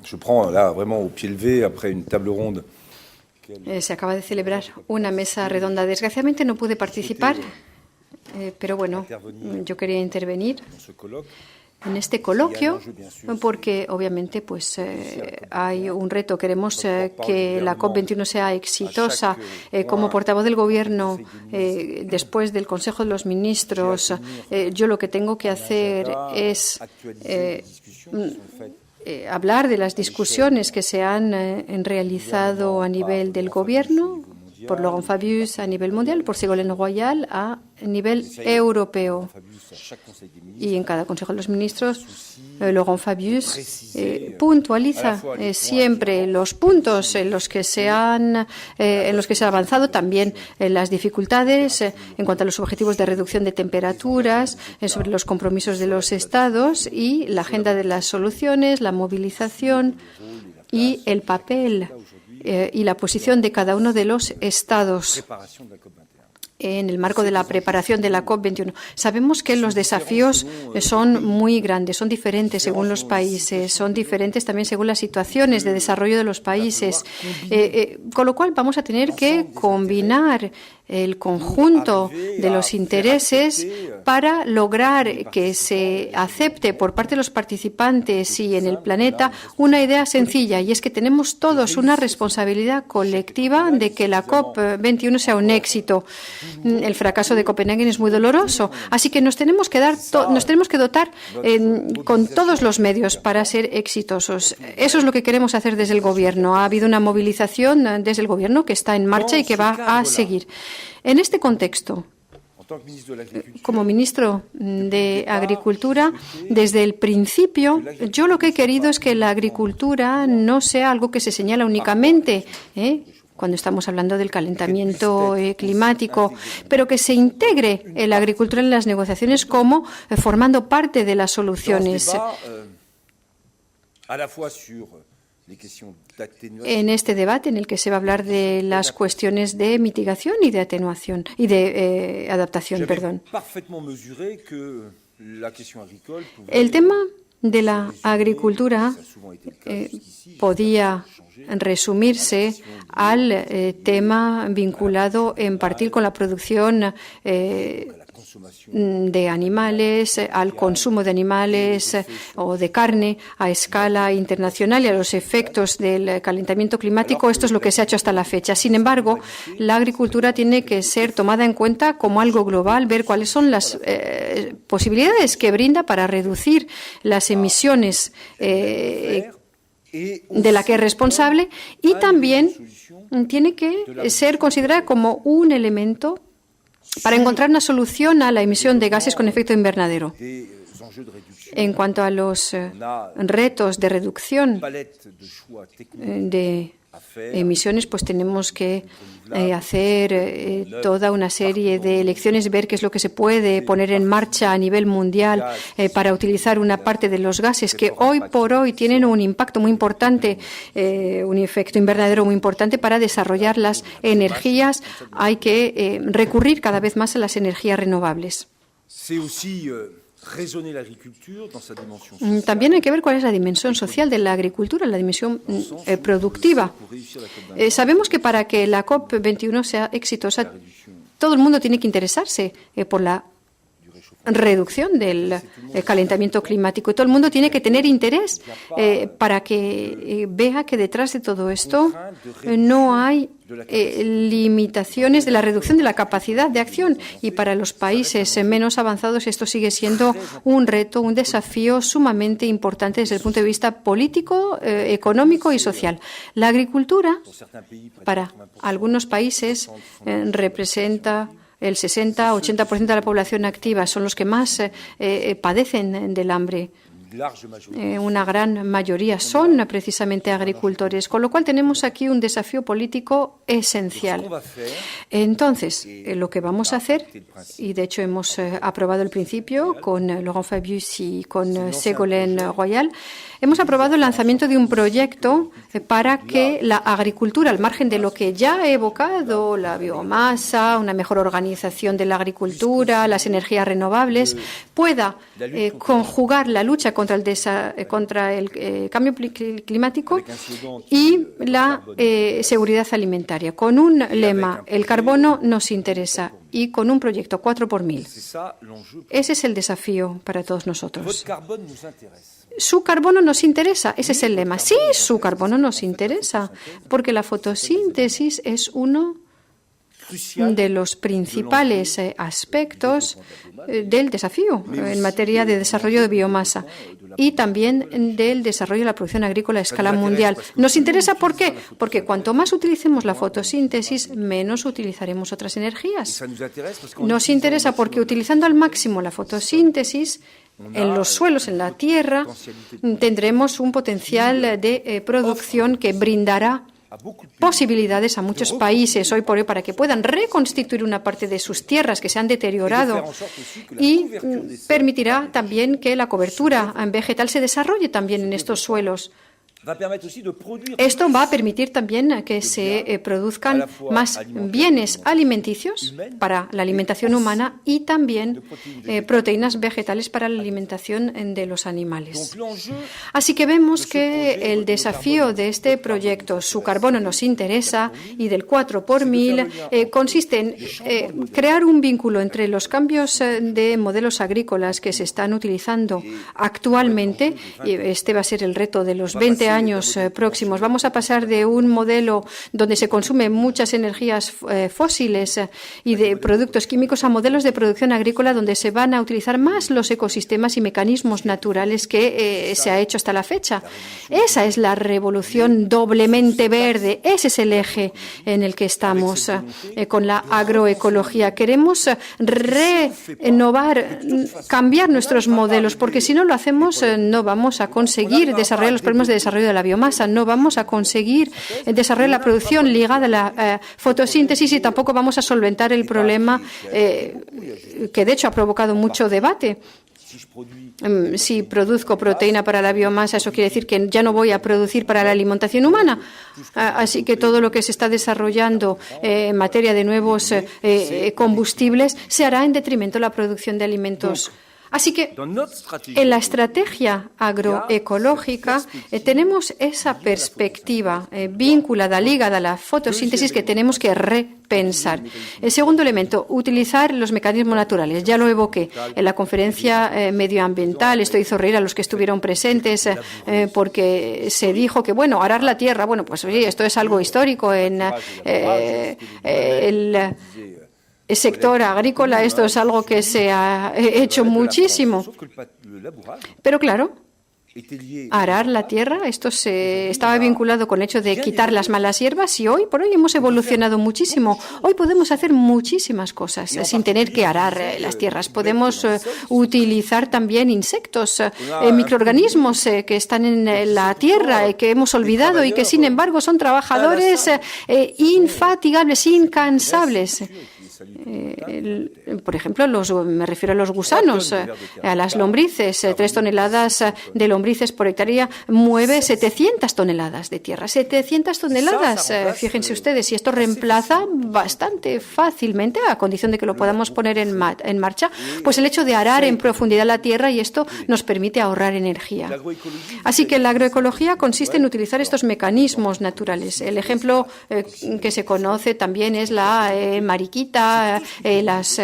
Je prends là vraiment au pied levé après une table ronde. Se acaba de celebrar una mesa redonda. Desgraciadamente no pude participar, pero bueno, yo quería intervenir en este coloquio porque obviamente pues hay un reto. Queremos que la COP21 sea exitosa. Como portavoz del Gobierno, después del Consejo de los Ministros, yo lo que tengo que hacer es hablar de las discusiones que se han realizado a nivel del Gobierno, por Laurent Fabius a nivel mundial, por Ségolène Royal a nivel europeo. Y en cada Consejo de los Ministros, Laurent Fabius puntualiza siempre los puntos en los que se ha avanzado, también las dificultades en cuanto a los objetivos de reducción de temperaturas, sobre los compromisos de los Estados y la agenda de las soluciones, la movilización y el papel y la posición de cada uno de los Estados en el marco de la preparación de la COP21. Sabemos que los desafíos son muy grandes, son diferentes según los países, son diferentes también según las situaciones de desarrollo de los países, con lo cual vamos a tener que combinar el conjunto de los intereses para lograr que se acepte por parte de los participantes y en el planeta una idea sencilla, y es que tenemos todos una responsabilidad colectiva de que la COP21 sea un éxito. El fracaso de Copenhague es muy doloroso, así que nos tenemos que dotar con todos los medios para ser exitosos. Eso es lo que queremos hacer desde el Gobierno. Ha habido una movilización desde el Gobierno que está en marcha y que va a seguir. En este contexto, como ministro de Agricultura, desde el principio, yo lo que he querido es que la agricultura no sea algo que se señala únicamente, cuando estamos hablando del calentamiento climático, pero que se integre la agricultura en las negociaciones como formando parte de las soluciones. En este debate en el que se va a hablar de las cuestiones de mitigación y de atenuación y de adaptación, perdón. El tema de la agricultura podía resumirse al tema vinculado en parte con la producción de animales, al consumo de animales o de carne a escala internacional y a los efectos del calentamiento climático. Esto es lo que se ha hecho hasta la fecha. Sin embargo, la agricultura tiene que ser tomada en cuenta como algo global, ver cuáles son las posibilidades que brinda para reducir las emisiones de la que es responsable, y también tiene que ser considerada como un elemento para encontrar una solución a la emisión de gases con efecto invernadero. En cuanto a los retos de reducción de emisiones, pues tenemos que hacer toda una serie de elecciones, ver qué es lo que se puede poner en marcha a nivel mundial para utilizar una parte de los gases que hoy por hoy tienen un impacto muy importante, un efecto invernadero muy importante para desarrollar las energías. Hay que recurrir cada vez más a las energías renovables. También hay que ver cuál es la dimensión social de la agricultura, la dimensión productiva. Sabemos que para que la COP21 sea exitosa, todo el mundo tiene que interesarse por la reducción del calentamiento climático, y todo el mundo tiene que tener interés para que vea que detrás de todo esto no hay limitaciones de la reducción de la capacidad de acción, y para los países menos avanzados esto sigue siendo un reto, un desafío sumamente importante desde el punto de vista político, económico y social. La agricultura para algunos países representa el 60-80% de la población activa, son los que más padecen del hambre. Una gran mayoría son precisamente agricultores, con lo cual tenemos aquí un desafío político esencial. Entonces, lo que vamos a hacer, y de hecho hemos aprobado el principio con Laurent Fabius y con Ségolène Royal, hemos aprobado el lanzamiento de un proyecto para que la agricultura, al margen de lo que ya he evocado, la biomasa, una mejor organización de la agricultura, las energías renovables, pueda conjugar la lucha contra el cambio climático y la seguridad alimentaria, con un lema: el carbono nos interesa, y con un proyecto 4 por 1000. Ese es el desafío para todos nosotros. Su carbono nos interesa, ese es el lema. Sí, su carbono nos interesa, porque la fotosíntesis es uno de los principales aspectos del desafío en materia de desarrollo de biomasa y también del desarrollo de la producción agrícola a escala mundial. ¿Nos interesa por qué? Porque cuanto más utilicemos la fotosíntesis, menos utilizaremos otras energías. Nos interesa porque utilizando al máximo la fotosíntesis, en los suelos, en la tierra, tendremos un potencial de producción que brindará posibilidades a muchos países hoy por hoy para que puedan reconstituir una parte de sus tierras que se han deteriorado, y permitirá también que la cobertura vegetal se desarrolle también en estos suelos. Esto va a permitir también que se produzcan más bienes alimenticios para la alimentación humana y también proteínas vegetales para la alimentación de los animales. Así que vemos que el desafío de este proyecto, su carbono nos interesa, y del 4 por 1000, consiste en crear un vínculo entre los cambios de modelos agrícolas que se están utilizando actualmente, y este va a ser el reto de los 20 años próximos. Vamos a pasar de un modelo donde se consumen muchas energías fósiles y de productos químicos a modelos de producción agrícola donde se van a utilizar más los ecosistemas y mecanismos naturales que se ha hecho hasta la fecha. Esa es la revolución doblemente verde. Ese es el eje en el que estamos con la agroecología. Queremos renovar, cambiar nuestros modelos, porque si no lo hacemos no vamos a conseguir desarrollar los problemas de desarrollo de la biomasa, no vamos a conseguir desarrollar la producción ligada a la fotosíntesis, y tampoco vamos a solventar el problema que de hecho ha provocado mucho debate. Si produzco proteína para la biomasa, eso quiere decir que ya no voy a producir para la alimentación humana. Así que todo lo que se está desarrollando en materia de nuevos combustibles se hará en detrimento de la producción de alimentos. Así que en la estrategia agroecológica tenemos esa perspectiva vinculada, ligada a la fotosíntesis, que tenemos que repensar. El segundo elemento, utilizar los mecanismos naturales. Ya lo evoqué en la conferencia medioambiental. Esto hizo reír a los que estuvieron presentes porque se dijo que, bueno, arar la tierra, bueno, pues oye, esto es algo histórico en el sector agrícola, esto es algo que se ha hecho muchísimo. Pero claro, arar la tierra, esto estaba vinculado con el hecho de quitar las malas hierbas, y hoy por hoy hemos evolucionado muchísimo. Hoy podemos hacer muchísimas cosas sin tener que arar las tierras. Podemos utilizar también insectos, microorganismos que están en la tierra y que hemos olvidado y que sin embargo son trabajadores infatigables, incansables. Por ejemplo, me refiero a los gusanos, a las lombrices. 3 toneladas de lombrices por hectárea mueve 700 toneladas de tierra. 700 toneladas, fíjense ustedes, y esto reemplaza bastante fácilmente, a condición de que lo podamos poner en marcha, pues el hecho de arar en profundidad la tierra, y esto nos permite ahorrar energía. Así que la agroecología consiste en utilizar estos mecanismos naturales. El ejemplo que se conoce también es la mariquita, los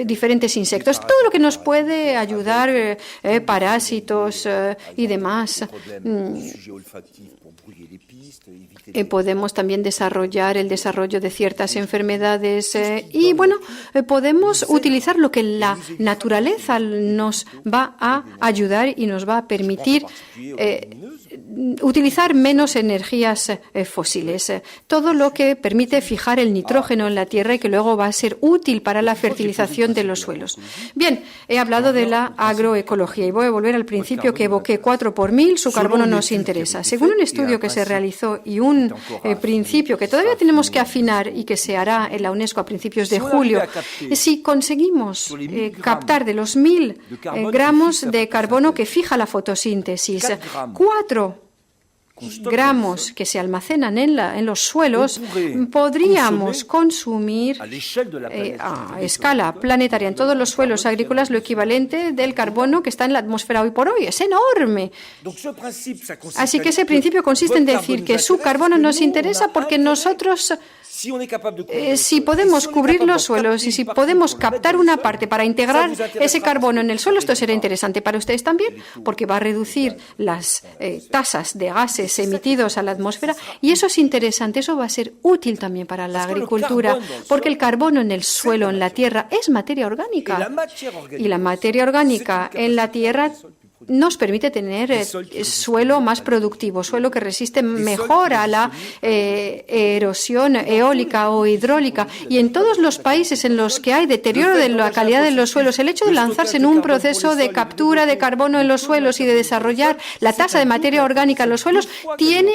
diferentes insectos, todo lo que nos puede ayudar, parásitos y demás. Podemos también desarrollar el desarrollo de ciertas enfermedades y, bueno, podemos utilizar lo que la naturaleza nos va a ayudar y nos va a permitir utilizar menos energías fósiles. Todo lo que permite fijar el nitrógeno en la tierra y que luego va a ser útil para la fertilización de los suelos. Bien, he hablado de la agroecología y voy a volver al principio que evoqué: 4 por 1000, su carbono nos interesa. Según un estudio que se realizó y un principio que todavía tenemos que afinar y que se hará en la UNESCO a principios de julio, si conseguimos captar de los 1000 gramos de carbono que fija la fotosíntesis, 4 gramos que se almacenan en los suelos, podríamos consumir a escala planetaria en todos los suelos agrícolas lo equivalente del carbono que está en la atmósfera hoy por hoy. Es enorme. Así que ese principio consiste en decir que su carbono nos interesa porque nosotros, si podemos cubrir los suelos y si podemos captar una parte para integrar ese carbono en el suelo, esto será interesante para ustedes también, porque va a reducir las tasas de gases emitidos a la atmósfera, y eso es interesante, eso va a ser útil también para la agricultura, porque el carbono en el suelo, en la tierra, es materia orgánica, y la materia orgánica en la tierra nos permite tener suelo más productivo, suelo que resiste mejor a la erosión eólica o hidráulica. Y en todos los países en los que hay deterioro de la calidad de los suelos, el hecho de lanzarse en un proceso de captura de carbono en los suelos y de desarrollar la tasa de materia orgánica en los suelos tiene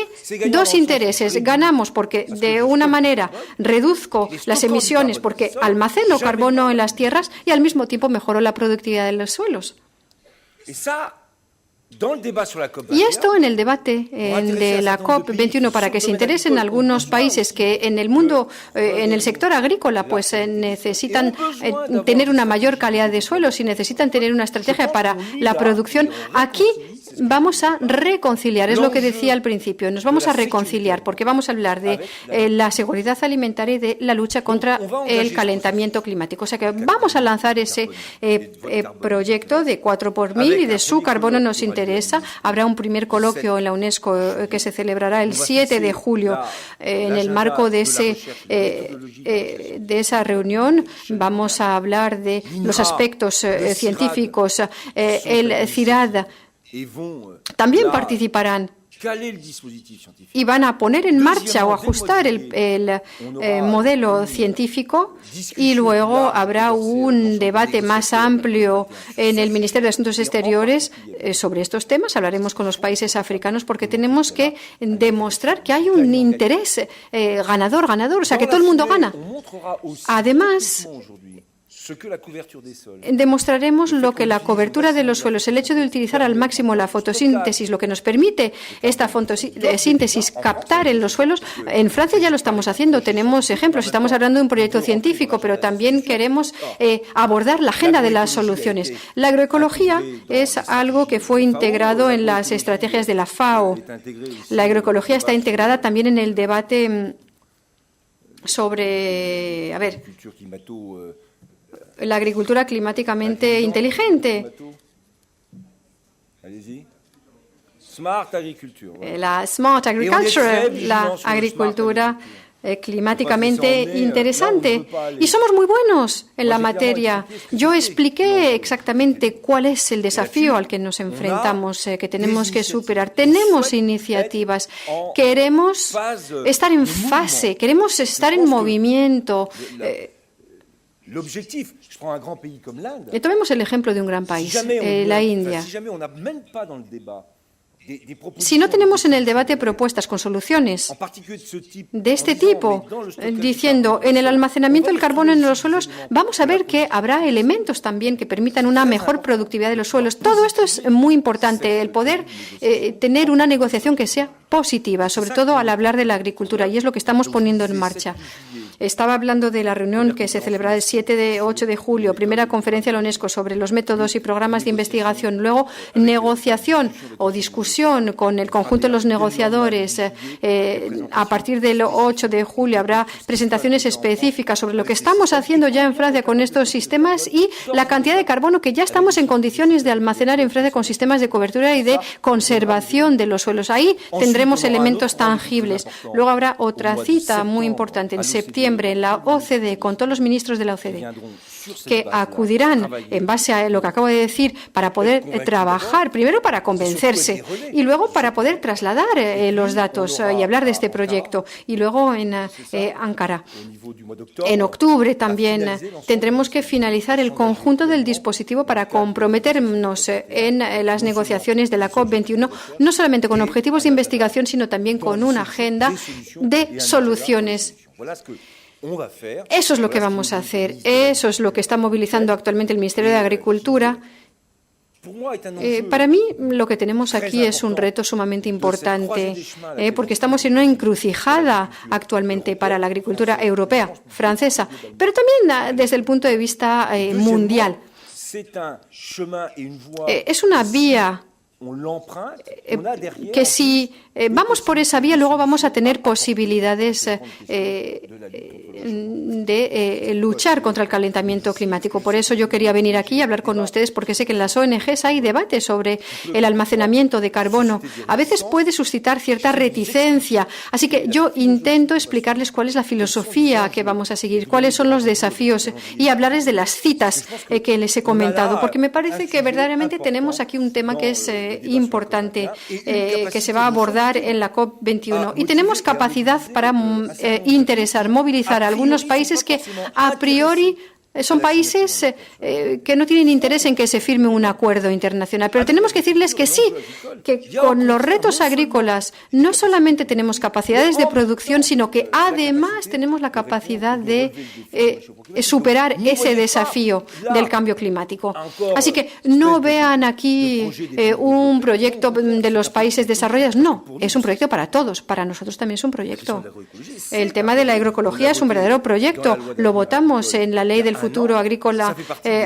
dos intereses. Ganamos porque de una manera reduzco las emisiones porque almaceno carbono en las tierras y al mismo tiempo mejoro la productividad de los suelos. Y esto en el debate de la COP21, para que se interesen algunos países que en el mundo, en el sector agrícola, pues necesitan tener una mayor calidad de suelos y necesitan tener una estrategia para la producción. Aquí vamos a reconciliar, es lo que decía al principio, nos vamos a reconciliar porque vamos a hablar de la seguridad alimentaria y de la lucha contra el calentamiento climático. O sea que vamos a lanzar ese proyecto de 4 por 1000 y de su carbono nos interesa. Habrá un primer coloquio en la UNESCO que se celebrará el 7 de julio. En el marco de esa reunión vamos a hablar de los aspectos científicos. El CIRAD también participarán y van a poner en marcha o ajustar el modelo científico, y luego habrá un debate más amplio en el Ministerio de Asuntos Exteriores sobre estos temas. Hablaremos con los países africanos porque tenemos que demostrar que hay un interés ganador, o sea, que todo el mundo gana. Además, demostraremos lo que la cobertura de los suelos, el hecho de utilizar al máximo la fotosíntesis, lo que nos permite esta fotosíntesis captar en los suelos. En Francia ya lo estamos haciendo, tenemos ejemplos, estamos hablando de un proyecto científico, pero también queremos abordar la agenda de las soluciones. La agroecología es algo que fue integrado en las estrategias de la FAO. La agroecología está integrada también en el debate sobre, la agricultura climáticamente inteligente. La smart agriculture, la agricultura climáticamente interesante. Y somos muy buenos en la materia. Yo expliqué exactamente cuál es el desafío al que nos enfrentamos, que tenemos que superar. Tenemos iniciativas. Queremos estar en fase, queremos estar en movimiento. Tomemos el ejemplo de un gran país, la India. Si no tenemos en el debate propuestas con soluciones de este tipo, diciendo en el almacenamiento del carbono en los suelos, vamos a ver que habrá elementos también que permitan una mejor productividad de los suelos. Todo esto es muy importante, el poder tener una negociación que sea positiva, sobre todo al hablar de la agricultura, y es lo que estamos poniendo en marcha. Estaba hablando de la reunión que se celebrará el 8 de julio, primera conferencia de la UNESCO sobre los métodos y programas de investigación, luego negociación o discusión con el conjunto de los negociadores. A partir del 8 de julio habrá presentaciones específicas sobre lo que estamos haciendo ya en Francia con estos sistemas y la cantidad de carbono que ya estamos en condiciones de almacenar en Francia con sistemas de cobertura y de conservación de los suelos. Ahí tendremos elementos tangibles. Luego habrá otra cita muy importante en septiembre en la OCDE, con todos los ministros de la OCDE. que acudirán en base a lo que acabo de decir para poder trabajar, primero para convencerse y luego para poder trasladar los datos y hablar de este proyecto. Y luego en Ankara, en octubre también tendremos que finalizar el conjunto del dispositivo para comprometernos en las negociaciones de la COP21, no solamente con objetivos de investigación, sino también con una agenda de soluciones. Eso es lo que vamos a hacer. Eso es lo que está movilizando actualmente el Ministerio de Agricultura. Para mí, lo que tenemos aquí es un reto sumamente importante, porque estamos en una encrucijada actualmente para la agricultura europea, francesa, pero también desde el punto de vista mundial. Es una vía que si vamos por esa vía, luego vamos a tener posibilidades de luchar contra el calentamiento climático. Por eso yo quería venir aquí y hablar con ustedes, porque sé que en las ONGs hay debate sobre el almacenamiento de carbono. A veces puede suscitar cierta reticencia. Así que yo intento explicarles cuál es la filosofía que vamos a seguir, cuáles son los desafíos y hablarles de las citas que les he comentado, porque me parece que verdaderamente tenemos aquí un tema que es importante, que se va a abordar en la COP21. Y tenemos capacidad para interesar, movilizar a algunos países que a priori son países que no tienen interés en que se firme un acuerdo internacional. Pero tenemos que decirles que sí, que con los retos agrícolas no solamente tenemos capacidades de producción, sino que además tenemos la capacidad de superar ese desafío del cambio climático. Así que no vean aquí un proyecto de los países desarrollados. No, es un proyecto para todos. Para nosotros también es un proyecto. El tema de la agroecología es un verdadero proyecto. Lo votamos en la ley del futuro agrícola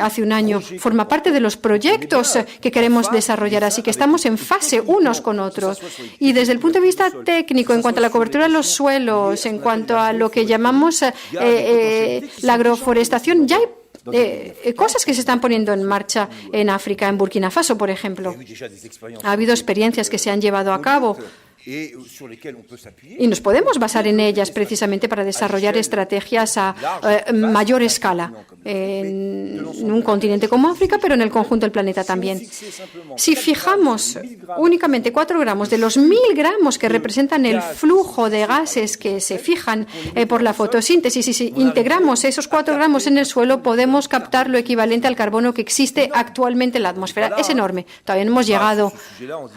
hace un año. Forma parte de los proyectos que queremos desarrollar, así que estamos en fase unos con otros. Y desde el punto de vista técnico, en cuanto a la cobertura de los suelos, en cuanto a lo que llamamos la agroforestación, ya hay cosas que se están poniendo en marcha en África, en Burkina Faso, por ejemplo. Ha habido experiencias que se han llevado a cabo y nos podemos basar en ellas precisamente para desarrollar estrategias a mayor escala en un continente como África, pero en el conjunto del planeta también. Si fijamos únicamente 4 gramos de los 1000 gramos que representan el flujo de gases que se fijan por la fotosíntesis, y si integramos esos 4 gramos en el suelo, podemos captar lo equivalente al carbono que existe actualmente en la atmósfera. Es enorme. Todavía no hemos llegado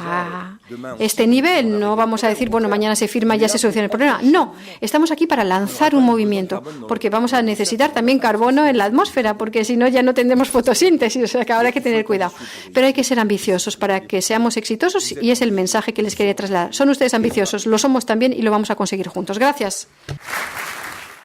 a este nivel. No vamos a decir, bueno, mañana se firma y ya se soluciona el problema. No, estamos aquí para lanzar un movimiento, porque vamos a necesitar también carbono en la atmósfera, porque si no ya no tendremos fotosíntesis, o sea que ahora hay que tener cuidado. Pero hay que ser ambiciosos para que seamos exitosos y es el mensaje que les quería trasladar. Son ustedes ambiciosos, lo somos también y lo vamos a conseguir juntos. Gracias.